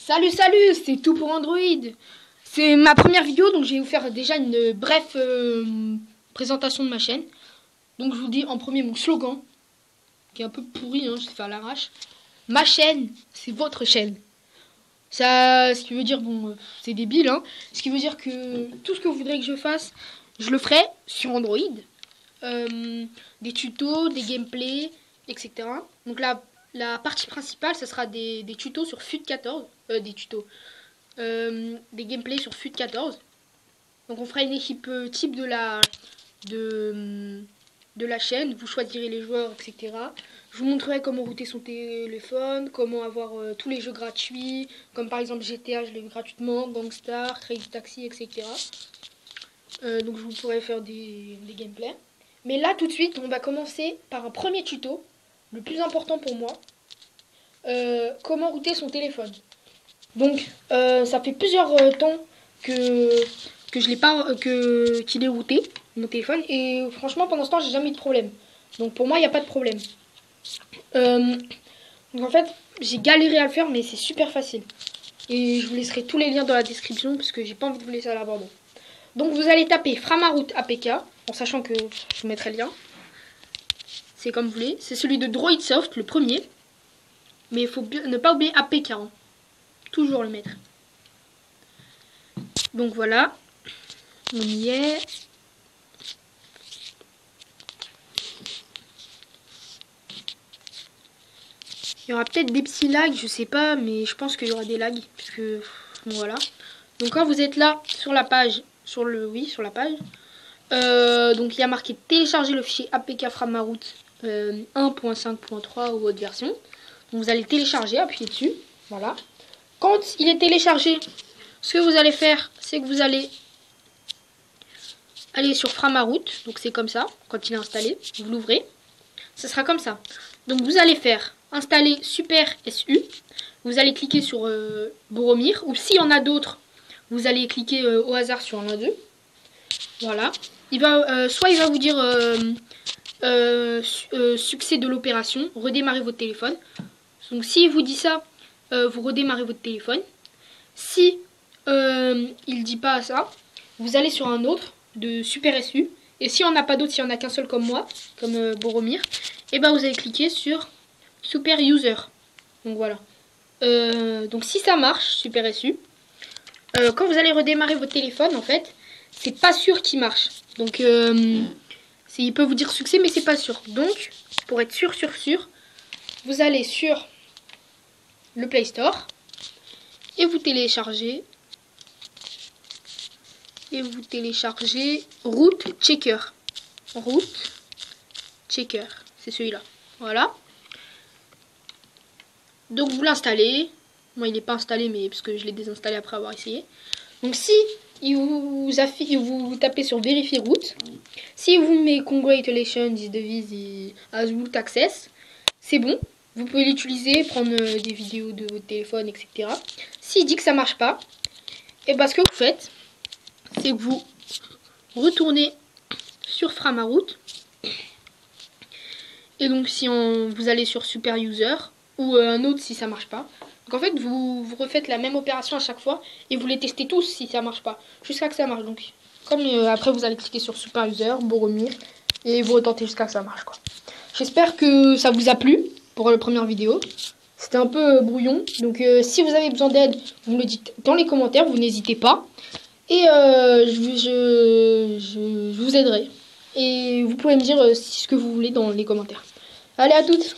Salut, c'est tout pour Android. C'est ma première vidéo, donc je vais vous faire déjà une brève présentation de ma chaîne. Donc je vous dis en premier mon slogan, qui est un peu pourri, je l'ai fait à l'arrache. Ma chaîne, c'est votre chaîne. Ça, ce qui veut dire, bon, c'est débile, ce qui veut dire que tout ce que vous voudrez que je fasse, je le ferai sur Android. Des tutos, des gameplays, etc. Donc la partie principale, ce sera des tutos sur FUT14. Des gameplays sur FUT14. Donc on fera une équipe type de la chaîne. Vous choisirez les joueurs, etc. Je vous montrerai comment router son téléphone, comment avoir tous les jeux gratuits, comme par exemple GTA, je l'ai eu gratuitement, Gangstar, Crazy Taxi, etc. Donc je vous pourrai faire des gameplays. Mais là, tout de suite, on va commencer par un premier tuto, le plus important pour moi. Comment router son téléphone. Donc, ça fait plusieurs temps que je l'ai pas, qu'il est routé, mon téléphone. Et franchement, pendant ce temps, j'ai jamais eu de problème. Donc pour moi, il n'y a pas de problème. Donc en fait, j'ai galéré à le faire, mais c'est super facile. Et je vous laisserai tous les liens dans la description, parce que j'ai pas envie de vous laisser à l'abandon. Donc vous allez taper Framaroot APK, en sachant que je vous mettrai le lien. C'est comme vous voulez. C'est celui de Droidsoft, le premier. Mais il faut ne pas oublier APK. Toujours le mettre. Donc voilà. On y est. Il y aura peut-être des petits lags, je sais pas, mais je pense qu'il y aura des lags. Puisque, bon, voilà. Donc quand vous êtes là, sur la page, sur la page. Donc il y a marqué télécharger le fichier APK Framaroot 1.5.3 ou autre version. Donc vous allez télécharger, appuyer dessus. Voilà. Quand il est téléchargé, ce que vous allez faire, c'est que vous allez aller sur Framaroot. Donc c'est comme ça, quand il est installé, vous l'ouvrez. Ce sera comme ça. Donc vous allez faire installer Super SU. Vous allez cliquer sur Boromir. Ou s'il y en a d'autres, vous allez cliquer au hasard sur un d'eux. Voilà. Soit il va vous dire succès de l'opération, redémarrer votre téléphone. Donc s'il vous dit ça, vous redémarrez votre téléphone. Si il dit pas ça, vous allez sur un autre de Super SU. Et si on n'a pas d'autre, s'il n'y en a qu'un seul comme moi, comme Boromir, et ben vous allez cliquer sur Super User. Donc voilà. Donc si ça marche, Super SU, quand vous allez redémarrer votre téléphone, en fait, c'est pas sûr qu'il marche. Donc il peut vous dire succès, mais c'est pas sûr. Donc pour être sûr, vous allez sur le Play Store et vous téléchargez Root Checker. Root Checker, c'est celui-là. Voilà. Donc vous l'installez. Moi il n'est pas installé, mais parce que je l'ai désinstallé après avoir essayé. Donc si vous tapez sur Verify Root, si vous met Congratulations, this device has root access, c'est bon. Vous pouvez l'utiliser, prendre des vidéos de votre téléphone, etc. S'il dit que ça marche pas, et ben ce que vous faites, c'est que vous retournez sur Framaroot. Et donc si vous allez sur Super User ou un autre si ça marche pas. Donc en fait vous refaites la même opération à chaque fois et vous les testez tous si ça marche pas, jusqu'à que ça marche. Donc comme après vous allez cliquer sur Super User, Boromir, et vous retentez jusqu'à que ça marche, quoi. J'espère que ça vous a plu pour la première vidéo. C'était un peu brouillon, donc si vous avez besoin d'aide, vous me le dites dans les commentaires, vous n'hésitez pas. Et je vous aiderai. Et vous pouvez me dire ce que vous voulez dans les commentaires. Allez, à toutes!